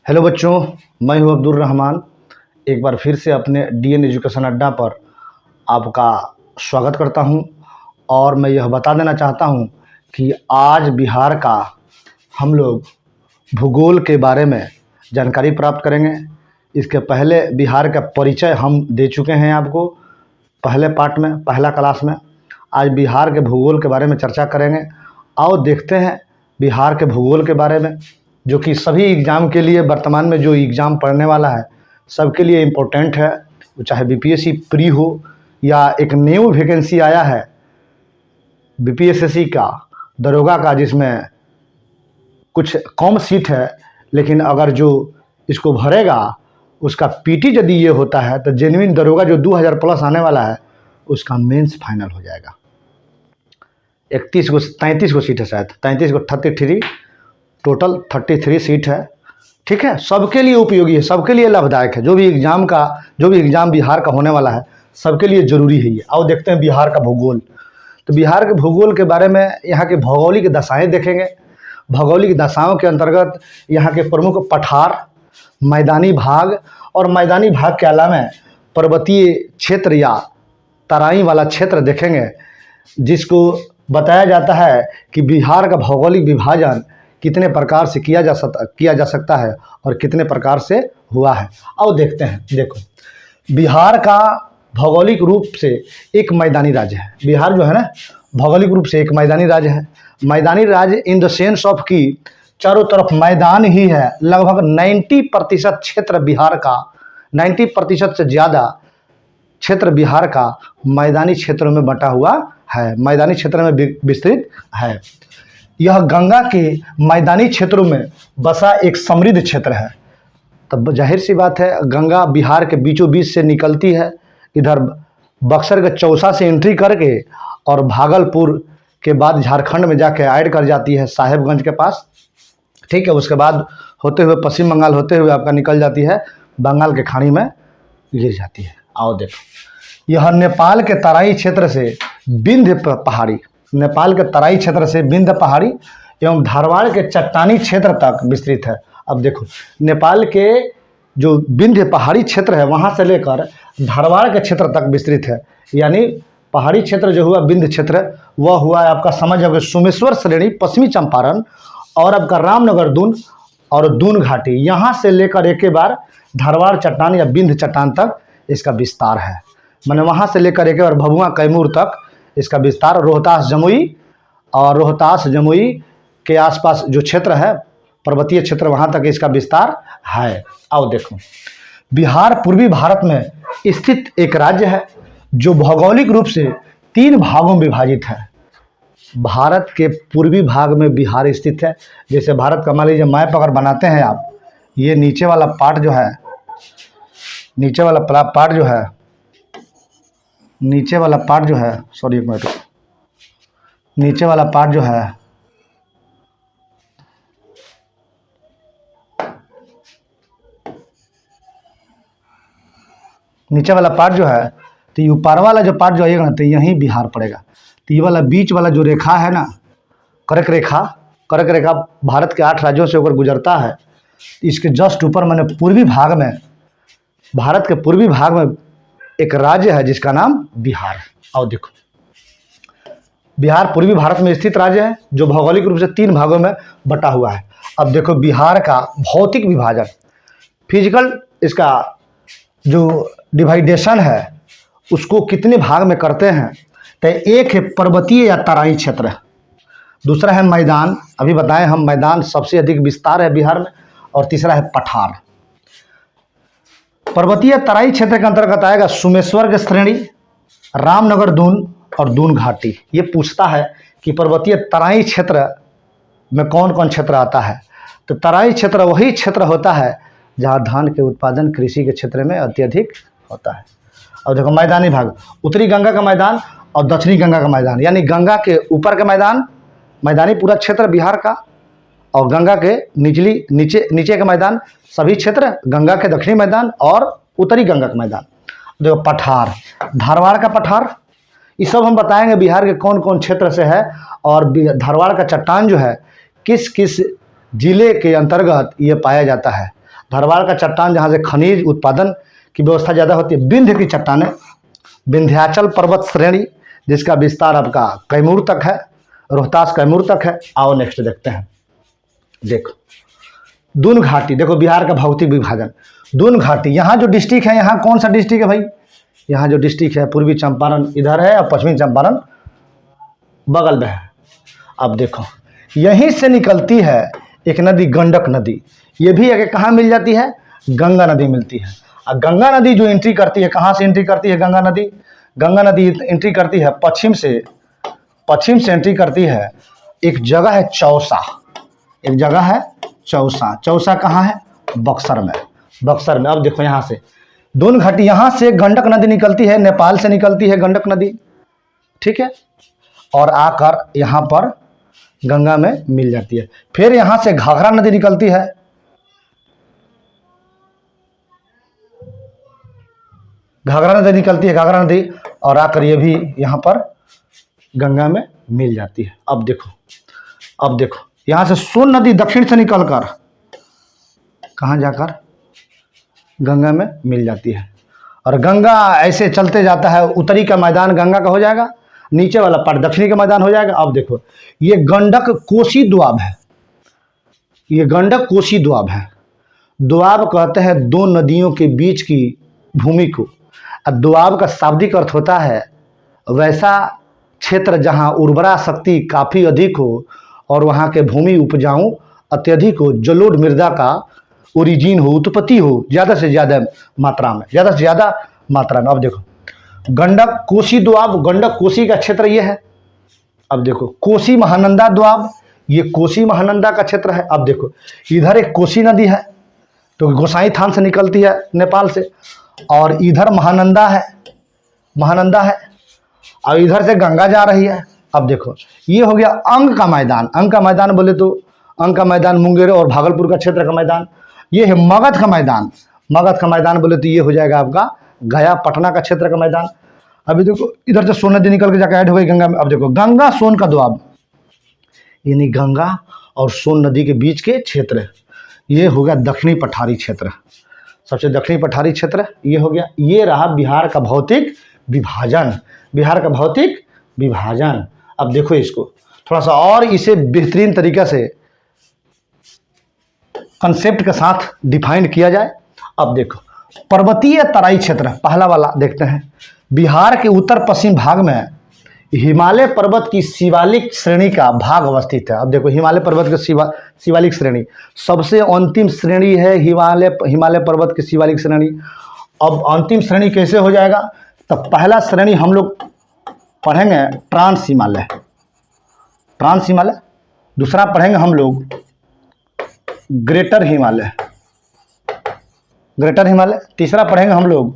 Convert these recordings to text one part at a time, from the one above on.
Hello बच्चों, मैं हूं अब्दुल रहमान। एक बार फिर से अपने डीएन एजुकेशन अड्डा पर आपका स्वागत करता हूं और मैं यह बता देना चाहता हूं कि आज बिहार का हम लोग भूगोल के बारे में जानकारी प्राप्त करेंगे। इसके पहले बिहार का परिचय हम दे चुके हैं आपको पहले पार्ट में, पहला क्लास में। आज बिहार के भूगोल के बारे में चर्चा करेंगे। आओ देखते हैं बिहार के भूगोल के बारे में, जो कि सभी एग्ज़ाम के लिए वर्तमान में जो एग्ज़ाम पढ़ने वाला है सबके लिए इम्पोर्टेंट है। वो चाहे बीपीएससी प्री हो या एक न्यू वैकेंसी आया है बीपीएससी का, दरोगा का, जिसमें कुछ कम सीट है, लेकिन अगर जो इसको भरेगा उसका पीटी यदि ये होता है तो जेन्युइन दरोगा जो 2000 प्लस आने वाला है उसका मेंस फाइनल हो जाएगा। 33 को सीट है, शायद 33 को 33, टोटल 33 सीट है। ठीक है, सबके लिए उपयोगी है, सबके लिए लाभदायक है। जो भी एग्ज़ाम बिहार का होने वाला है सबके लिए ज़रूरी है ये। आओ देखते हैं बिहार का भूगोल। तो बिहार के भूगोल के बारे में यहाँ के भौगोलिक दशाएं देखेंगे। भौगोलिक दशाओं के अंतर्गत यहाँ के प्रमुख पठार, मैदानी भाग और मैदानी भाग के अलावा पर्वतीय क्षेत्र या तराई वाला क्षेत्र देखेंगे, जिसको बताया जाता है कि बिहार का भौगोलिक विभाजन कितने प्रकार से किया जा सकता है और कितने प्रकार से हुआ है। आओ देखते हैं। देखो, बिहार का भौगोलिक रूप से एक मैदानी राज्य है। बिहार जो है ना, भौगोलिक रूप से एक मैदानी राज्य है। मैदानी राज्य इन द सेंस ऑफ कि चारों तरफ मैदान ही है। लगभग 90% क्षेत्र बिहार का, 90% से ज़्यादा क्षेत्र बिहार का मैदानी क्षेत्रों में बंटा हुआ है, मैदानी क्षेत्र में विस्तृत है। यह गंगा के मैदानी क्षेत्रों में बसा एक समृद्ध क्षेत्र है। तब जाहिर सी बात है, गंगा बिहार के बीचों बीच से निकलती है, इधर बक्सर के चौसा से एंट्री करके और भागलपुर के बाद झारखंड में जाके ऐड कर जाती है साहेबगंज के पास। ठीक है, उसके बाद होते हुए पश्चिम बंगाल होते हुए आपका निकल जाती है बंगाल के खाड़ी में गिर जाती है। आओ देखो, यह नेपाल के तराई क्षेत्र से विंध्य पहाड़ी, नेपाल के तराई क्षेत्र से विंध्य पहाड़ी एवं धारवाड़ के चट्टानी क्षेत्र तक विस्तृत है। अब देखो, नेपाल के जो विंध्य पहाड़ी क्षेत्र है वहाँ से लेकर धारवाड़ के क्षेत्र तक विस्तृत है। यानी पहाड़ी क्षेत्र जो हुआ विंध्य क्षेत्र, वह हुआ है आपका, समझ जाओगे, सोमेश्वर श्रेणी, पश्चिमी चंपारण और आपका रामनगर दून और दून घाटी, यहाँ से लेकर एक बार धारवाड़ चट्टान या विंध्य चट्टान तक इसका विस्तार है। मैंने वहाँ से लेकर एक बार भभुआ कैमूर तक इसका विस्तार, रोहतास जमुई और रोहतास जमुई के आसपास जो क्षेत्र है पर्वतीय क्षेत्र, वहाँ तक इसका विस्तार है। आओ देखो, बिहार पूर्वी भारत में स्थित एक राज्य है जो भौगोलिक रूप से 3 भागों में विभाजित है। भारत के पूर्वी भाग में बिहार स्थित है। जैसे भारत का मान लीजिए मैप अगर बनाते हैं आप, ये नीचे वाला पार्ट जो है, नीचे वाला पार्ट जो है, नीचे वाला पार्ट जो है, सॉरी एक मिनट, नीचे वाला पार्ट जो है, नीचे वाला पार्ट जो है, तो ये ऊपर वाला जो पार्ट जो आएगा ना, तो यहीं बिहार पड़ेगा। तो ये वाला बीच वाला जो रेखा है ना, कर्क रेखा भारत के 8 राज्यों से होकर गुजरता है। इसके जस्ट ऊपर मैंने पूर्वी भाग में, भारत के पूर्वी भाग में एक राज्य है जिसका नाम बिहार है। आओ देखो, बिहार पूर्वी भारत में स्थित राज्य है जो भौगोलिक रूप से 3 भागों में बटा हुआ है। अब देखो बिहार का भौतिक विभाजन, फिजिकल, इसका जो डिवाइडेशन है उसको कितने भाग में करते हैं, तो एक है पर्वतीय या तराई क्षेत्र, दूसरा है मैदान, अभी बताएं हम, मैदान सबसे अधिक विस्तार है बिहार में, और तीसरा है पठार। पर्वतीय तराई क्षेत्र के अंतर्गत आएगा सोमेश्वर की श्रेणी, रामनगर दून और दून घाटी। ये पूछता है कि पर्वतीय तराई क्षेत्र में कौन कौन क्षेत्र आता है, तो तराई क्षेत्र वही क्षेत्र होता है जहाँ धान के उत्पादन कृषि के क्षेत्र में अत्यधिक होता है। और देखो मैदानी भाग, उत्तरी गंगा का मैदान और दक्षिणी गंगा का मैदान, यानी गंगा के ऊपर का मैदान, मैदानी पूरा क्षेत्र बिहार का, और गंगा के नीचे का मैदान, सभी क्षेत्र, गंगा के दक्षिणी मैदान और उत्तरी गंगा का मैदान। देखो पठार, धारवाड़ का पठार, ये सब हम बताएंगे बिहार के कौन कौन क्षेत्र से है, और धारवाड़ का चट्टान जो है किस किस जिले के अंतर्गत ये पाया जाता है। धारवाड़ का चट्टान जहाँ से खनिज उत्पादन की व्यवस्था ज़्यादा होती है। विंध्य की चट्टानें, विंध्याचल पर्वत श्रेणी जिसका विस्तार आपका कैमूर तक है, रोहतास कैमूर तक है। आओ नेक्स्ट देखते हैं। देखो दून घाटी, देखो बिहार का भौतिक विभाजन। दून घाटी, यहाँ जो डिस्ट्रिक्ट है, यहाँ कौन सा डिस्ट्रिक्ट है भाई? यहाँ जो डिस्ट्रिक्ट है पूर्वी चंपारण इधर है और पश्चिमी चंपारण बगल में है। अब देखो यहीं से निकलती है एक नदी, गंडक नदी। ये भी आगे कहाँ मिल जाती है? गंगा नदी मिलती है। और गंगा नदी जो एंट्री करती है, कहाँ से एंट्री करती है गंगा नदी? गंगा नदी एंट्री करती है पश्चिम से एंट्री करती है। एक जगह है चौसा, एक जगह है चौसा। चौसा कहाँ है? बक्सर में, बक्सर में। अब देखो यहाँ से दून घाटी, यहाँ से गंडक नदी निकलती है, नेपाल से निकलती है गंडक नदी, ठीक है, और आकर यहाँ पर गंगा में मिल जाती है। फिर यहाँ से घाघरा नदी निकलती है, घाघरा नदी निकलती है, घाघरा नदी, और आकर ये भी यहाँ पर गंगा में मिल जाती है। अब देखो यहाँ से सोन नदी दक्षिण से निकलकर कहाँ जाकर गंगा में मिल जाती है। और गंगा ऐसे चलते जाता है, उत्तरी का मैदान गंगा का हो जाएगा, नीचे वाला पार्ट दक्षिणी का मैदान हो जाएगा। अब देखो ये गंडक कोसी दोआब है, ये गंडक कोसी दोआब है। दोआब कहते हैं दो नदियों के बीच की भूमि को। अब दोआब का शाब्दिक अर्थ होता है वैसा क्षेत्र जहाँ उर्वरा शक्ति काफ़ी अधिक हो और वहाँ के भूमि उपजाऊ अत्यधिक हो, जलोढ़ मृदा का ओरिजिन हो, उत्पत्ति हो ज़्यादा से ज़्यादा मात्रा में, ज़्यादा से ज़्यादा मात्रा में। अब देखो गंडक कोसी दोआब, गंडक कोसी का क्षेत्र ये है। अब देखो कोसी महानंदा दोआब, ये कोसी महानंदा का क्षेत्र है। अब देखो इधर एक कोसी नदी है तो गोसाई थान से निकलती है नेपाल से, और इधर महानंदा है, महानंदा है, और इधर से गंगा जा रही है। अब देखो ये हो गया अंग का मैदान। अंग का मैदान बोले तो अंग का मैदान मुंगेर और भागलपुर का क्षेत्र का मैदान। ये है मगध का मैदान। मगध का मैदान बोले तो ये हो जाएगा आपका गया पटना का क्षेत्र का मैदान। अभी देखो इधर से सोन नदी निकल के जाकर ऐड हो गई गंगा में। अब देखो गंगा सोन का दोआब, यानी गंगा और सोन नदी के बीच के क्षेत्र, ये हो गया दक्षिणी पठारी क्षेत्र, सबसे दक्षिणी पठारी क्षेत्र ये हो गया। ये रहा बिहार का भौतिक विभाजन, बिहार का भौतिक विभाजन। अब देखो इसको थोड़ा सा और इसे बेहतरीन तरीके से कंसेप्ट के साथ डिफाइन किया जाए। अब देखो पर्वतीय तराई क्षेत्र, पहला वाला देखते हैं। बिहार के उत्तर पश्चिम भाग में हिमालय पर्वत की शिवालिक श्रेणी का भाग अवस्थित है। अब देखो हिमालय पर्वत की शिवालिक श्रेणी, सबसे अंतिम श्रेणी है हिमालय पर्वत की शिवालिक श्रेणी। अब अंतिम श्रेणी कैसे हो जाएगा? तो पहला श्रेणी हम लोग पढ़ेंगे ट्रांस हिमालय, ट्रांस हिमालय। दूसरा पढ़ेंगे हम लोग ग्रेटर हिमालय, ग्रेटर हिमालय। तीसरा पढ़ेंगे हम लोग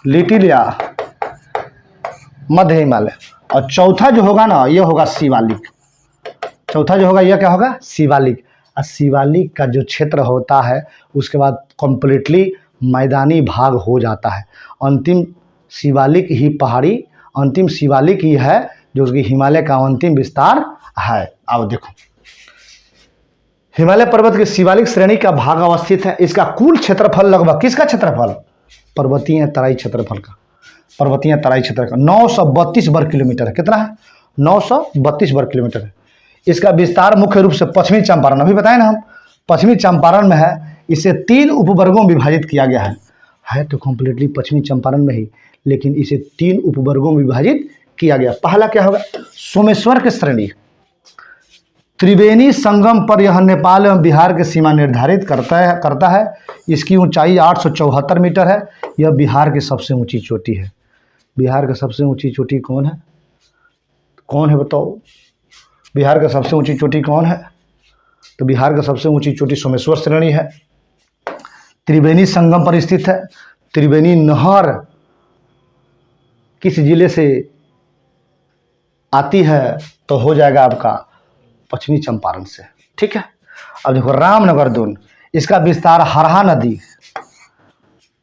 लिटिल या मध्य हिमालय। और चौथा जो होगा ना ये होगा शिवालिक। चौथा जो होगा यह क्या होगा? शिवालिक। और शिवालिक का जो क्षेत्र होता है उसके बाद कंप्लीटली मैदानी भाग हो जाता है। अंतिम शिवालिक ही पहाड़ी, अंतिम शिवालिक ही है जो उसकी हिमालय का अंतिम विस्तार है। अब देखो हिमालय पर्वत की शिवालिक श्रेणी का भाग अवस्थित है। इसका कुल क्षेत्रफल लगभग, किसका क्षेत्रफल? पर्वतीय तराई क्षेत्रफल का, पर्वतीय तराई क्षेत्र का 932 वर्ग किलोमीटर है। कितना है? 932 वर्ग किलोमीटर है। इसका विस्तार मुख्य रूप से पश्चिमी चंपारण, अभी बताए ना हम, पश्चिमी चंपारण में है। इसे 3 उपवर्गों में विभाजित किया गया है तो कम्प्लीटली पश्चिमी चंपारण में ही, लेकिन इसे 3 उपवर्गों में विभाजित किया गया। पहला क्या होगा? सोमेश्वर की श्रेणी। त्रिवेणी संगम पर यह नेपाल एवं बिहार की सीमा निर्धारित करता है। इसकी ऊंचाई 874 मीटर है। यह बिहार की सबसे ऊंची चोटी है। बिहार की सबसे ऊंची चोटी कौन है? कौन है बताओ? बिहार की सबसे ऊंची चोटी कौन है? तो बिहार की सबसे ऊंची चोटी सोमेश्वर श्रेणी है। त्रिवेणी संगम पर स्थित है। त्रिवेणी नहर किस जिले से आती है? तो हो जाएगा आपका पश्चिमी चंपारण से, ठीक है। अब देखो रामनगर दून, इसका विस्तार हरहा नदी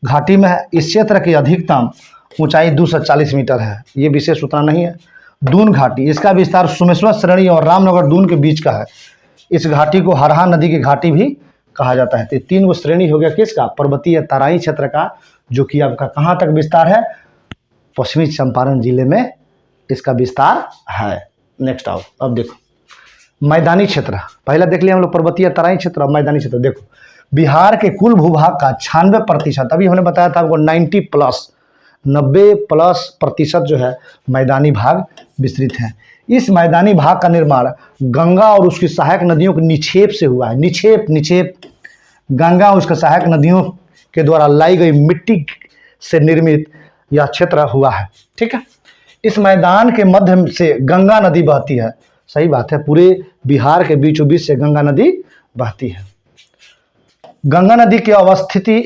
घाटी में है। इस क्षेत्र की अधिकतम ऊंचाई 240 मीटर है। ये विशेष उतना नहीं है। दून घाटी, इसका विस्तार सोमेश्वर श्रेणी और रामनगर दून के बीच का है। इस घाटी को हरहा नदी की घाटी भी कहा जाता है। तो तीन वो श्रेणी हो गया किसका, पर्वतीय तराई क्षेत्र का, जो कि आपका कहाँ तक विस्तार है, पश्चिमी चंपारण जिले में इसका विस्तार है। नेक्स्ट आओ, अब देखो मैदानी क्षेत्र। पहला देख लिया हम लोग पर्वतीय तराई क्षेत्र, अब मैदानी क्षेत्र देखो। बिहार के कुल भूभाग का 96%, अभी हमने बताया था आपको 90+ जो है मैदानी भाग विस्तृत है। इस मैदानी भाग का निर्माण गंगा और उसकी सहायक नदियों के निक्षेप से हुआ है। निक्षेप गंगा और उसके सहायक नदियों के द्वारा लाई गई मिट्टी से निर्मित यह क्षेत्र हुआ है। ठीक है, इस मैदान के मध्य से गंगा नदी बहती है। सही बात है, पूरे बिहार के बीचों बीच से गंगा नदी बहती है। गंगा नदी की अवस्थिति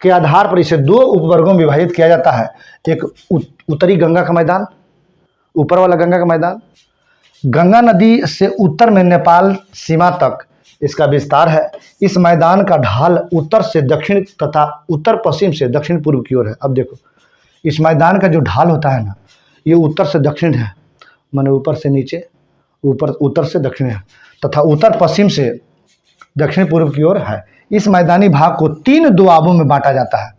के आधार पर इसे दो उपवर्गों में विभाजित किया जाता है। एक उत्तरी गंगा का मैदान, ऊपर वाला गंगा का मैदान। गंगा नदी से उत्तर में नेपाल सीमा तक इसका विस्तार है। इस मैदान का ढाल उत्तर से दक्षिण तथा उत्तर पश्चिम से दक्षिण पूर्व की ओर है। अब देखो इस मैदान का जो ढाल होता है ना, ये उत्तर से दक्षिण है, माने ऊपर से नीचे, ऊपर उत्तर से दक्षिण है, तथा उत्तर पश्चिम से दक्षिण पूर्व की ओर है। इस मैदानी भाग को 3 दोआबों में बांटा जाता है।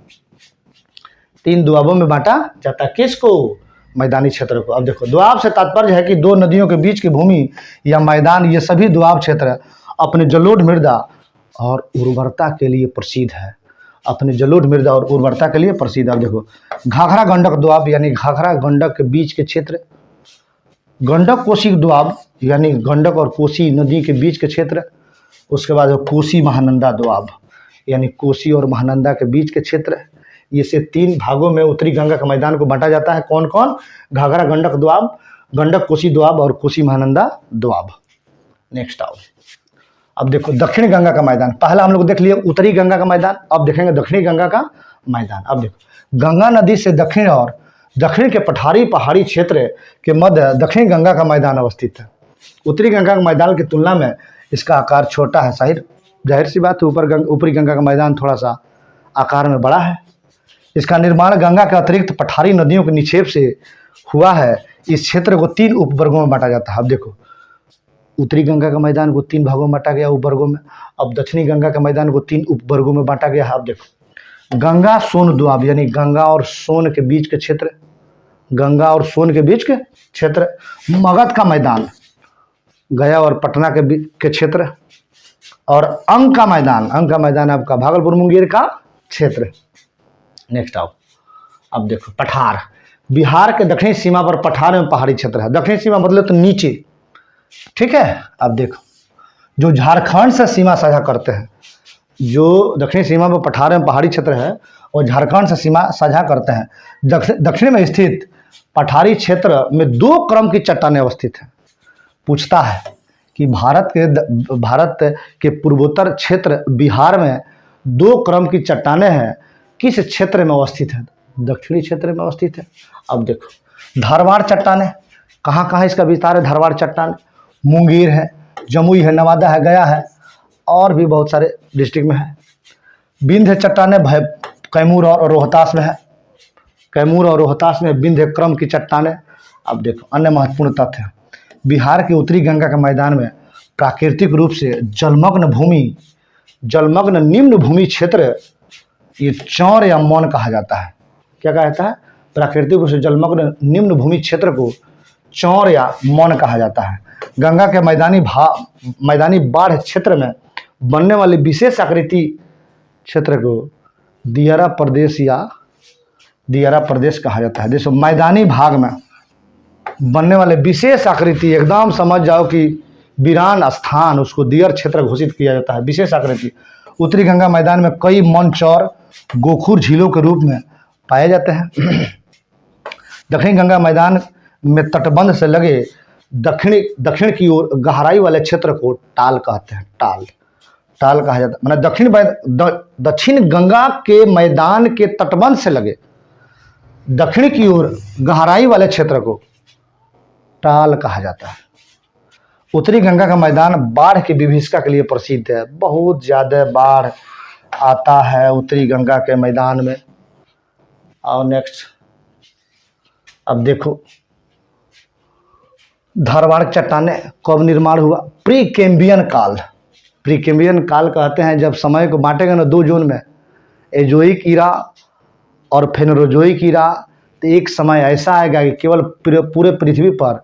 3 दोआबों में बांटा जाता है किसको, मैदानी क्षेत्र को। अब देखो दोआब से तात्पर्य है कि दो नदियों के बीच की भूमि या मैदान, ये सभी दोआब क्षेत्र अपने जलोढ़ मृदा और उर्वरता के लिए प्रसिद्ध है। अपने जलोढ़ मृदा और उर्वरता के लिए प्रसिद्ध। अब देखो घाघरा गंडक दोआब यानी घाघरा गंडक के बीच के क्षेत्र, गंडक कोसी दोआब यानी गंडक और कोसी नदी के बीच के क्षेत्र, उसके बाद कोसी महानंदा दोआब यानी कोसी और महानंदा के बीच के क्षेत्र। ये से 3 भागों में उत्तरी गंगा के मैदान को बांटा जाता है। कौन कौन, घाघरा गंडक दोआब, गंडक कोसी दोआब और कोसी महानंदा दोआब। नेक्स्ट आओ, अब देखो दक्षिण गंगा का मैदान। पहला हम लोग देख लिए उत्तरी गंगा का मैदान, अब देखेंगे दक्षिणी गंगा का मैदान। अब देखो गंगा नदी से दक्षिण और दक्षिण के पठारी पहाड़ी क्षेत्र के मध्य दक्षिण गंगा का मैदान अवस्थित है। उत्तरी गंगा के मैदान की तुलना में इसका आकार छोटा है। जाहिर सी बात है, ऊपरी गंगा का मैदान थोड़ा सा आकार में बड़ा है। इसका निर्माण गंगा के अतिरिक्त पठारी नदियों के निक्षेप से हुआ है। इस क्षेत्र को 3 उपवर्गों में बांटा जाता है। अब देखो उत्तरी गंगा का मैदान को 3 भागों में बांटा गया उपवर्गों में। अब दक्षिणी गंगा के मैदान को 3 उपवर्गों में बांटा गया है। अब देखो गंगा सोन दोआब यानी गंगा और सोन के बीच के क्षेत्र, गंगा और सोन के बीच के क्षेत्र। मगध का मैदान गया और पटना के क्षेत्र। और अंग का मैदान आपका भागलपुर मुंगेर का क्षेत्र। नेक्स्ट आओ, अब देखो पठार। बिहार के दक्षिणी सीमा पर पठार में पहाड़ी क्षेत्र है। दक्षिणी सीमा मतलब तो नीचे, ठीक है। अब देखो जो झारखंड से सीमा साझा करते हैं, जो दक्षिणी सीमा पर पठार में पहाड़ी क्षेत्र है और झारखंड से सीमा साझा करते हैं। दक्षिण में स्थित पठारी क्षेत्र में 2 क्रम की चट्टानें अवस्थित हैं। पूछता है कि भारत के पूर्वोत्तर क्षेत्र बिहार में 2 क्रम की चट्टानें हैं, किस क्षेत्र में अवस्थित है, दक्षिणी क्षेत्र में अवस्थित है। अब देखो धारवाड़ चट्टानें, कहाँ कहाँ इसका विस्तार है। धारवाड़ चट्टान मुंगेर है, जमुई है, नवादा है, गया है और भी बहुत सारे डिस्ट्रिक्ट में है। विंध्य चट्टानें कैमूर और रोहतास में है। कैमूर और रोहतास में विंध्य क्रम की चट्टानें। अब देखो अन्य महत्वपूर्ण तथ्य, बिहार के उत्तरी गंगा के मैदान में प्राकृतिक रूप से जलमग्न निम्न भूमि क्षेत्र, ये चौर या मौन कहा जाता है। क्या कहता है, प्राकृतिक रूप से जलमग्न निम्न भूमि क्षेत्र को चौर या मौन कहा जाता है। गंगा के मैदानी बाढ़ क्षेत्र में बनने वाली विशेष आकृति क्षेत्र को दियारा प्रदेश कहा जाता है। जैसे मैदानी भाग में बनने वाले विशेष आकृति, एकदम समझ जाओ कि वीरान स्थान, उसको दियर क्षेत्र घोषित किया जाता है, विशेष आकृति। उत्तरी गंगा मैदान में कई मंच और गोखुर झीलों के रूप में पाए जाते हैं। दक्षिणी गंगा मैदान में तटबंध से लगे दक्षिण की ओर गहराई वाले क्षेत्र को टाल कहते हैं। टाल कहा जाता है, माने दक्षिण गंगा के मैदान के तटबंध से लगे दक्षिण की ओर गहराई वाले क्षेत्र को टाल कहा जाता है। उत्तरी गंगा का मैदान बाढ़ की विभीषिका के लिए प्रसिद्ध है। बहुत ज़्यादा बाढ़ आता है उत्तरी गंगा के मैदान में। और नेक्स्ट अब देखो धारवाड़ चट्टानें कब निर्माण हुआ, प्री कैम्बियन प्रीकैम्बियन काल कहते हैं जब समय को बांटेंगे ना दो जोन में, एजोइक ईरा और फेनोरोजोइक ईरा। तो एक समय ऐसा आएगा कि केवल पूरे पृथ्वी पर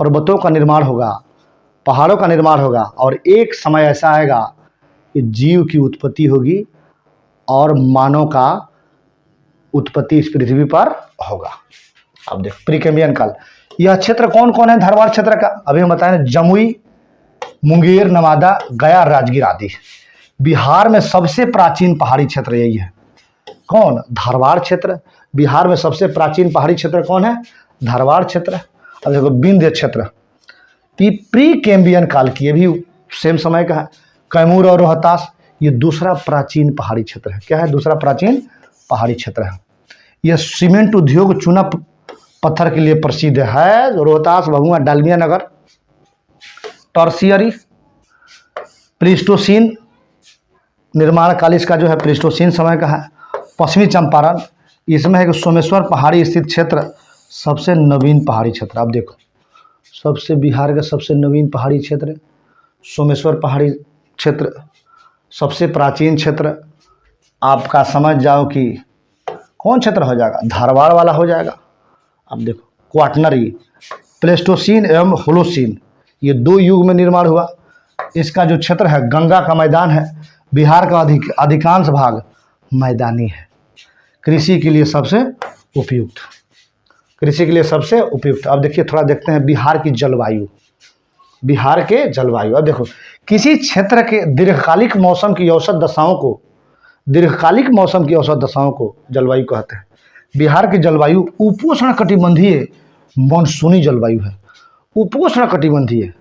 पर्वतों का निर्माण होगा, पहाड़ों का निर्माण होगा, और एक समय ऐसा आएगा कि जीव की उत्पत्ति होगी और मानव का उत्पत्ति इस पृथ्वी पर होगा। अब देखो प्रीकैम्बियन काल। यह क्षेत्र कौन कौन है धारवाड़ क्षेत्र का? अभी हम बताएं, जमुई, मुंगेर, नवादा, गया, राजगीर आदि। बिहार में सबसे प्राचीन पहाड़ी क्षेत्र यही है। कौन? धारवाड़ क्षेत्र। बिहार में सबसे प्राचीन पहाड़ी क्षेत्र कौन है? धारवाड़ क्षेत्र। अब देखो विंध्य क्षेत्र, प्रीकैम्बियन काल की, ये भी सेम समय का है। कैमूर और रोहतास, ये दूसरा प्राचीन पहाड़ी क्षेत्र है। क्या है? दूसरा प्राचीन पहाड़ी क्षेत्र है। यह सीमेंट उद्योग, चूना पत्थर के लिए प्रसिद्ध है। रोहतास, भभुआ, डालमिया नगर। टर्शियरी, प्लीस्टोसीन निर्माण काल इसका जो है प्लीस्टोसीन समय का है। पश्चिमी चंपारण, इसमें है कि सोमेश्वर पहाड़ी स्थित क्षेत्र सबसे नवीन पहाड़ी क्षेत्र। आप देखो सबसे बिहार का सबसे नवीन पहाड़ी क्षेत्र सोमेश्वर पहाड़ी क्षेत्र, सबसे प्राचीन क्षेत्र। आपका समझ जाओ कि कौन क्षेत्र हो जाएगा? धारवाड़ वाला हो जाएगा। अब देखो क्वाटनरी, प्लेस्टोसीन एवं होलोसीन, ये दो युग में निर्माण हुआ। इसका जो क्षेत्र है गंगा का मैदान है। बिहार का अधिकांश भाग मैदानी है। कृषि के लिए सबसे उपयुक्त, कृषि के लिए सबसे उपयुक्त। अब देखिए थोड़ा देखते हैं बिहार की जलवायु। बिहार के जलवायु, अब देखो किसी क्षेत्र के दीर्घकालिक मौसम की औसत दशाओं को, दीर्घकालिक मौसम की औसत दशाओं को जलवायु कहते हैं। बिहार की जलवायु उपोष्ण कटिबंधीय मानसूनी जलवायु है। उपोष्ण कटिबंधीय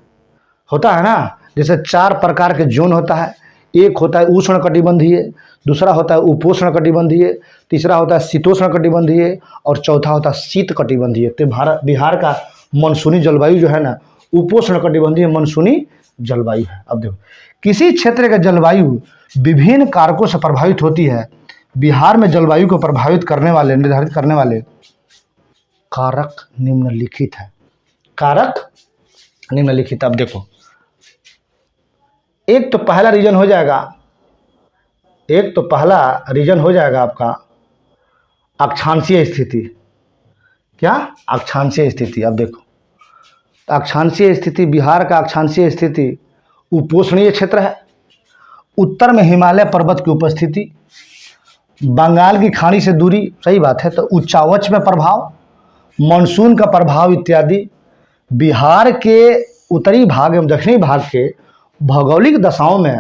होता है ना, जैसे 4 प्रकार के जोन होता है। एक होता है उष्ण कटिबंधीय, दूसरा होता है उपोष्ण कटिबंधीय, तीसरा होता है शीतोष्ण कटिबंधीय, और चौथा होता है शीत कटिबंधीय। तो बिहार का मानसूनी जलवायु जो है ना, उपोष्ण कटिबंधीय मानसूनी जलवायु है। अब देखो किसी क्षेत्र का जलवायु विभिन्न कारकों से प्रभावित होती है। बिहार में जलवायु को प्रभावित करने वाले, निर्धारित करने वाले कारक निम्नलिखित है। कारक निम्नलिखित। अब देखो एक तो पहला रीजन हो जाएगा, एक तो पहला रीजन हो जाएगा आपका अक्षांशीय स्थिति। क्या? अक्षांशीय स्थिति। अब देखो अक्षांशीय स्थिति, बिहार का अक्षांशीय स्थिति उपोष्णीय क्षेत्र है। उत्तर में हिमालय पर्वत की उपस्थिति, बंगाल की खाड़ी से दूरी, सही बात है, तो उच्चावच में प्रभाव, मानसून का प्रभाव इत्यादि। बिहार के उत्तरी भाग एवं दक्षिणी भाग के भौगोलिक दशाओं में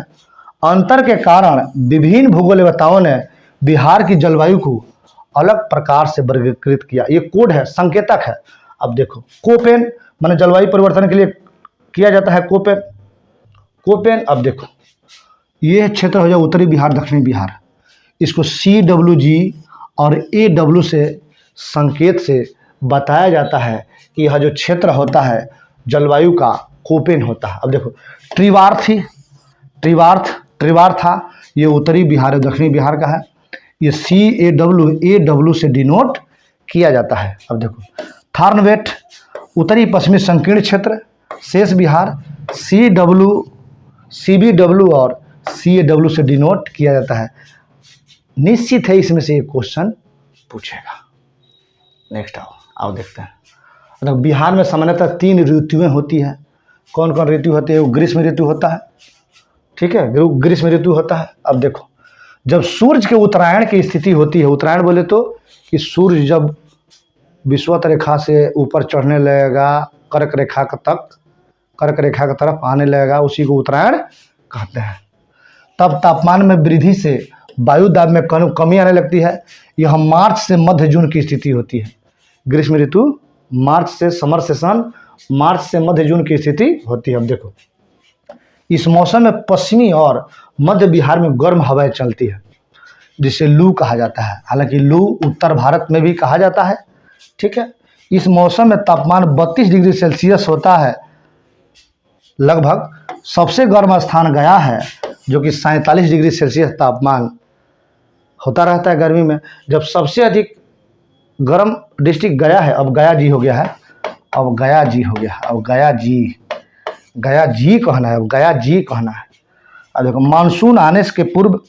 अंतर के कारण विभिन्न भूगोलवेत्ताओं ने बिहार की जलवायु को अलग प्रकार से वर्गीकृत किया। ये कोड है, संकेतक है। अब देखो कोपेन माने जलवायु परिवर्तन के लिए किया जाता है कोपेन, कोपेन। अब देखो ये क्षेत्र हो जाए उत्तरी बिहार, दक्षिणी बिहार, इसको CWG और AW से संकेत से बताया जाता है कि यह जो क्षेत्र होता है जलवायु का कोपेन होता है। अब देखो त्रिवार्थी, त्रिवार्था, ये उत्तरी बिहार और दक्षिणी बिहार का है। ये AW से डिनोट किया जाता है। अब देखो थार्नवेट, उत्तरी पश्चिमी संकीर्ण क्षेत्र, शेष बिहार CBW और CAW से डिनोट किया जाता है। निश्चित है इसमें से एक क्वेश्चन पूछेगा। नेक्स्ट आओ देखते हैं। तो बिहार में सामान्यतः 3 ऋतुएं होती हैं। कौन कौन ऋतु होती है? वो ग्रीष्म ऋतु होता है, ठीक है, ग्रीष्म ऋतु होता है। अब देखो जब सूर्य के उत्तरायण की स्थिति होती है, उत्तरायण बोले तो कि सूर्य जब विषुवत रेखा से ऊपर चढ़ने लगेगा, कर्क रेखा की तरफ आने लगेगा, उसी को उत्तरायण कहते हैं। तब तापमान में वृद्धि से वायु दाब में कमी आने लगती है। यह मार्च से मध्य जून की स्थिति होती है। ग्रीष्म ऋतु मार्च से, समर सेशन मार्च से मध्य जून की स्थिति होती है। अब देखो इस मौसम में पश्चिमी और मध्य बिहार में गर्म हवाएं चलती है, जिसे लू कहा जाता है। हालांकि लू उत्तर भारत में भी कहा जाता है, ठीक है। इस मौसम में तापमान 32 डिग्री सेल्सियस होता है लगभग। सबसे गर्म स्थान गया है, जो कि 47 डिग्री सेल्सियस तापमान होता रहता है गर्मी में। जब सबसे अधिक गर्म डिस्ट्रिक्ट गया है, अब गया जी हो गया है, अब गया जी कहना है, अब गया जी कहना है। अब देखो, मानसून आने के पूर्व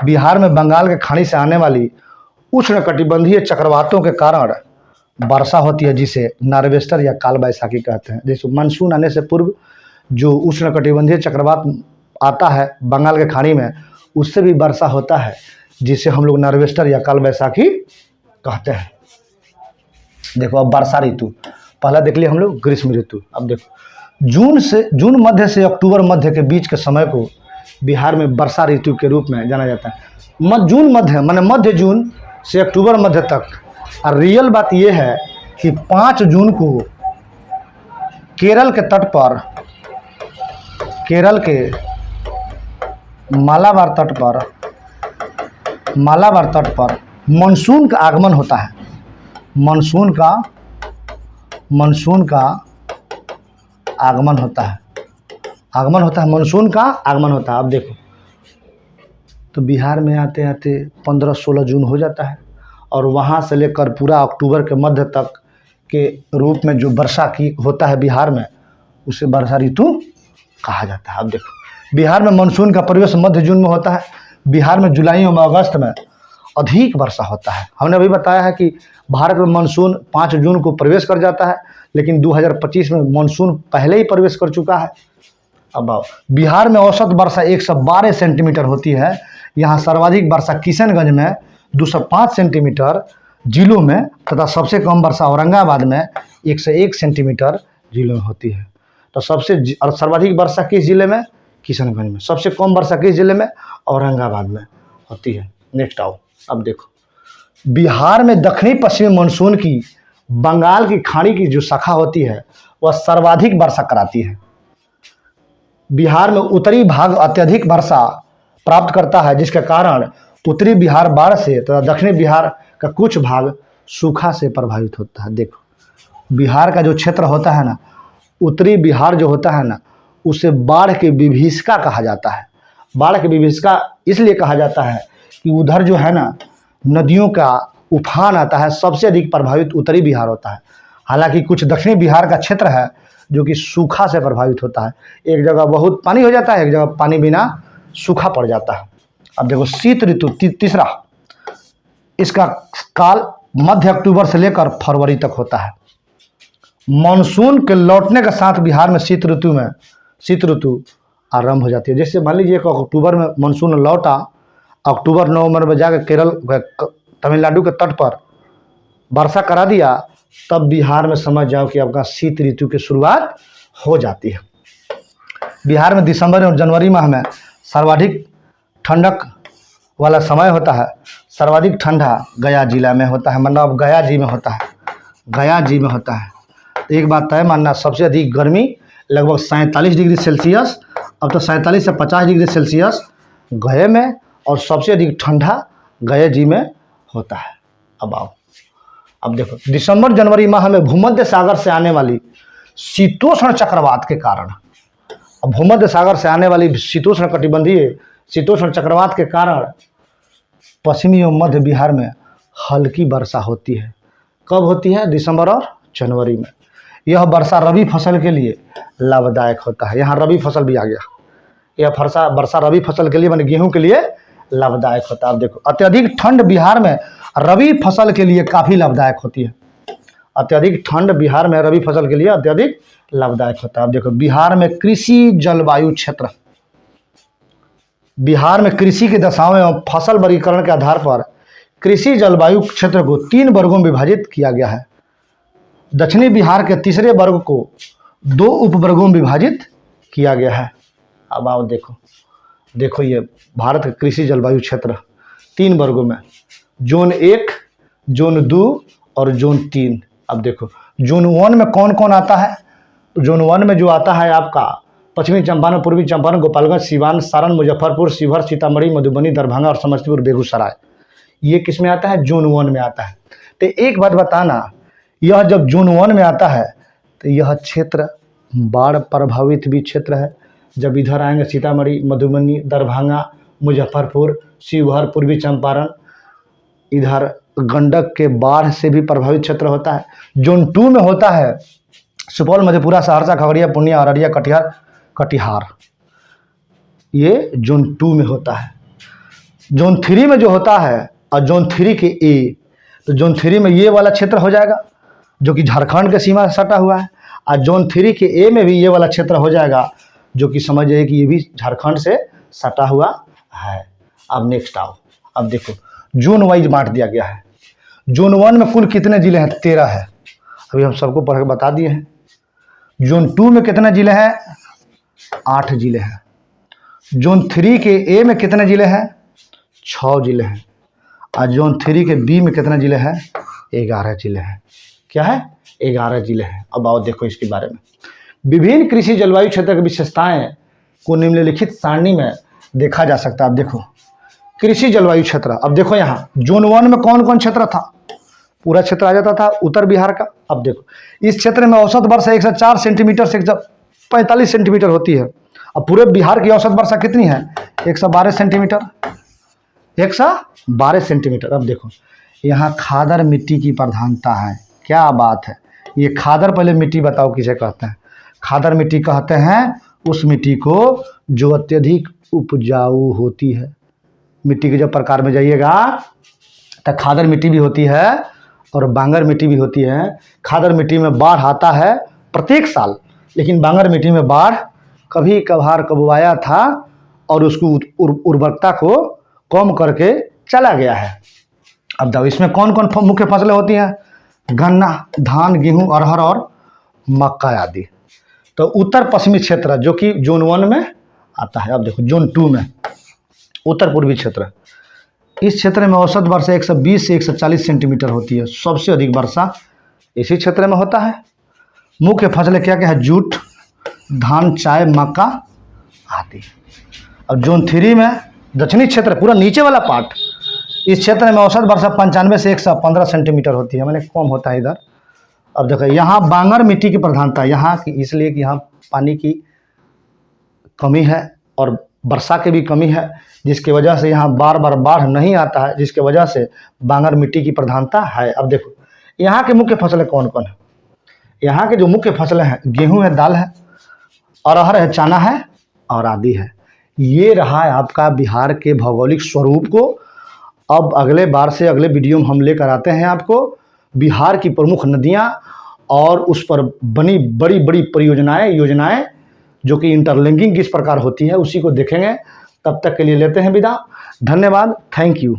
बिहार में बंगाल के खाड़ी से आने वाली उष्णकटिबंधीय चक्रवातों के कारण वर्षा होती है, जिसे नार्वेस्टर या काल बैसाखी कहते हैं। जैसे मानसून आने से पूर्व जो उष्णकटिबंधीय चक्रवात आता है बंगाल के खाड़ी में, उससे भी वर्षा होता है, जिसे हम लोग नार्वेस्टर या काल बैसाखी कहते हैं। देखो, अब वर्षा ऋतु पहला देख लिया हम लोग, ग्रीष्म ऋतु। अब देखो, जून मध्य से अक्टूबर मध्य के बीच के समय को बिहार में वर्षा ऋतु के रूप में जाना जाता है। जून मध्य माने मध्य जून से अक्टूबर मध्य तक। और रियल बात यह है कि 5 जून को केरल के तट पर, केरल के मालाबार तट पर मानसून का आगमन होता है। मानसून का आगमन होता है, मानसून का आगमन होता है। अब देखो, तो बिहार में आते आते 15-16 जून हो जाता है, और वहाँ से लेकर पूरा अक्टूबर के मध्य तक के रूप में जो वर्षा की होता है बिहार में, उसे वर्षा ऋतु कहा जाता है। अब देखो, बिहार में मानसून का प्रवेश मध्य जून में होता है। बिहार में जुलाई और अगस्त में अधिक वर्षा होता है। हमने अभी बताया है कि भारत में मानसून 5 जून को प्रवेश कर जाता है, लेकिन 2025 में मानसून पहले ही प्रवेश कर चुका है। अब बिहार में औसत वर्षा 112 सेंटीमीटर होती है। यहाँ सर्वाधिक वर्षा किशनगंज में 205 सेंटीमीटर जिलों में, तथा सबसे कम वर्षा औरंगाबाद में 101 सेंटीमीटर जिलों में होती है। तो सर्वाधिक वर्षा किस जिले में? किशनगंज में। सबसे कम वर्षा किस जिले में? औरंगाबाद में होती है। नेक्स्ट आओ, अब देखो, बिहार में दक्षिणी पश्चिमी मानसून की बंगाल की खाड़ी की जो शाखा होती है वह सर्वाधिक वर्षा कराती है। बिहार में उत्तरी भाग अत्यधिक वर्षा प्राप्त करता है, जिसके कारण उत्तरी बिहार बाढ़ से तथा दक्षिणी बिहार का कुछ भाग सूखा से प्रभावित होता है। देखो, बिहार का जो क्षेत्र होता है ना, उत्तरी बिहार जो होता है ना, उसे बाढ़ की विभीषिका कहा जाता है। बाढ़ की विभीषिका इसलिए कहा जाता है कि उधर जो है ना, नदियों का उफान आता है, सबसे अधिक प्रभावित उत्तरी बिहार होता है। हालांकि कुछ दक्षिणी बिहार का क्षेत्र है जो कि सूखा से प्रभावित होता है। एक जगह बहुत पानी हो जाता है, एक जगह पानी बिना सूखा पड़ जाता है। अब देखो, शीत ऋतु तीसरा, इसका काल मध्य अक्टूबर से लेकर फरवरी तक होता है। मानसून के लौटने के साथ बिहार में शीत ऋतु आरंभ हो जाती है। जैसे मान लीजिए अक्टूबर में मानसून लौटा, अक्टूबर नवंबर में जाकर केरल तमिलनाडु के तट पर वर्षा करा दिया, तब बिहार में समझ जाओ कि आपका शीत ऋतु की शुरुआत हो जाती है। बिहार में दिसंबर और जनवरी माह में सर्वाधिक ठंडक वाला समय होता है। सर्वाधिक ठंडा गया जिला में होता है, मतलब गया जी में होता है। तो एक बात तय मानना, सबसे अधिक गर्मी लगभग 47 डिग्री सेल्सियस, अब तो 47 से 50 डिग्री सेल्सियस गया में, और सबसे अधिक ठंडा गया जी में होता है। अब देखो, दिसंबर जनवरी माह में भूमध्य सागर से आने वाली शीतोष्ण चक्रवात के कारण, भूमध्य सागर से आने वाली शीतोष्ण कटिबंधीय शीतोष्ण चक्रवात के कारण पश्चिमी एवं मध्य बिहार में हल्की वर्षा होती है। कब होती है? दिसंबर और जनवरी में। यह वर्षा रबी फसल के लिए लाभदायक होता है। यहाँ रबी फसल भी आ गया। यह वर्षा रबी फसल के लिए, माने गेहूं के लिए लाभदायक होता है। अब देखो, अत्यधिक ठंड बिहार में रबी फसल के लिए काफ़ी लाभदायक होती है। अत्यधिक ठंड बिहार में रबी फसल के लिए अत्यधिक लाभदायक होता है। अब देखो, बिहार में कृषि जलवायु क्षेत्र, बिहार में कृषि की दशाओं एवं फसल वर्गीकरण के आधार पर कृषि जलवायु क्षेत्र को 3 वर्गों में विभाजित किया गया है। दक्षिणी बिहार के तीसरे वर्ग को 2 उपवर्गों में विभाजित किया गया है। अब आओ देखो ये भारत का कृषि जलवायु क्षेत्र 3 वर्गों में, जोन 1, जोन 2 और जोन 3। अब देखो, जोन 1 में कौन कौन आता है? तो जोन 1 में जो आता है आपका पश्चिमी चंपारण, पूर्वी चंपारण, गोपालगंज, सिवान, सारण, मुजफ्फरपुर, शिवहर, सीतामढ़ी, मधुबनी, दरभंगा और समस्तीपुर, बेगूसराय, ये किस में आता है? जोन 1 में आता है। तो एक बात बताना, यह जब जोन 1 में आता है तो यह क्षेत्र बाढ़ प्रभावित भी क्षेत्र है। जब इधर आएंगे सीतामढ़ी, मधुबनी, दरभंगा, मुजफ्फरपुर, शिवहर, पूर्वी चंपारण, इधर गंडक के बाढ़ से भी प्रभावित क्षेत्र होता है। जोन 2 में होता है सुपौल, मधेपुरा, सहरसा, खगड़िया, पूर्णिया, अररिया, कटिहार। ये जोन 2 में होता है। जोन 3 में जो होता है और जोन 3 के ए, तो जोन 3 में ये वाला क्षेत्र हो जाएगा जो कि झारखंड के सीमा से सटा हुआ है, और जोन 3 के ए में भी ये वाला क्षेत्र हो जाएगा जो कि समझ जाइए कि ये भी झारखंड से सटा हुआ है। अब नेक्स्ट आओ, अब देखो जोन वाइज बांट दिया गया है। जोन 1 में कुल कितने जिले हैं? 13 है, अभी हम सबको पढ़ के बता दिए हैं। जोन 2 में कितने जिले हैं? 8 जिले हैं। जोन 3 के ए में कितने जिले हैं? 6 जिले हैं। और जोन 3 के बी में कितने जिले हैं? 11 जिले हैं। क्या है? 11 जिले हैं। अब आओ देखो इसके बारे में। विभिन्न कृषि जलवायु क्षेत्र की विशेषताएं को निम्नलिखित सारणी में देखा जा सकता है। अब देखो कृषि जलवायु क्षेत्र, अब देखो यहाँ जोन 1 में कौन कौन क्षेत्र था? पूरा क्षेत्र आ जाता था उत्तर बिहार का। अब देखो इस क्षेत्र में औसत वर्षा 104 सेंटीमीटर से 145 सेंटीमीटर होती है। अब पूरे बिहार की औसत वर्षा कितनी है? 112 सेंटीमीटर, 112 सेंटीमीटर। अब देखो यहाँ खादर मिट्टी की प्रधानता है। क्या बात है, ये खादर, पहले मिट्टी बताओ किसे कहते हैं? खादर मिट्टी कहते हैं उस मिट्टी को जो अत्यधिक उपजाऊ होती है। मिट्टी के जब प्रकार में जाइएगा तो खादर मिट्टी भी होती है और बांगर मिट्टी भी होती है। खादर मिट्टी में बाढ़ आता है प्रत्येक साल, लेकिन बांगर मिट्टी में बाढ़ कभी कभार कब आया था और उसको उर्वरकता को कम करके चला गया है। अब देखो इसमें कौन कौन मुख्य फसलें होती हैं? गन्ना, धान, गेहूं, अरहर और मक्का आदि। तो उत्तर पश्चिमी क्षेत्र जो कि जोन 1 में आता है। अब देखो जोन 2 में उत्तर पूर्वी क्षेत्र, इस क्षेत्र में औसत वर्षा 120 से 140 सेंटीमीटर होती है। सबसे अधिक वर्षा इसी क्षेत्र में होता है। मुख्य फसलें क्या क्या है? जूट, धान, चाय, मक्का आदि। अब जोन 3 में दक्षिणी क्षेत्र, पूरा नीचे वाला पार्ट, इस क्षेत्र में औसत वर्षा 95 से 115 सेंटीमीटर होती है, मैंने कम होता है इधर। अब देखो यहाँ बांगर मिट्टी की प्रधानता यहाँ की, इसलिए कि यहाँ पानी की कमी है और वर्षा की भी कमी है, जिसकी वजह से यहाँ बार बार बाढ़ नहीं आता है, जिसकी वजह से बांगर मिट्टी की प्रधानता है। अब देखो यहाँ के मुख्य फसलें कौन कौन है? यहाँ के जो मुख्य फसलें हैं, गेहूँ है, दाल है, अरहर है, चना है और आदि है। ये रहा है आपका बिहार के भौगोलिक स्वरूप को। अब अगले बार से अगले वीडियो में हम लेकर आते हैं आपको बिहार की प्रमुख नदियाँ और उस पर बनी बड़ी बड़ी परियोजनाएं, योजनाएं जो कि इंटरलिंकिंग किस प्रकार होती है, उसी को देखेंगे। तब तक के लिए लेते हैं विदा। धन्यवाद, थैंक यू।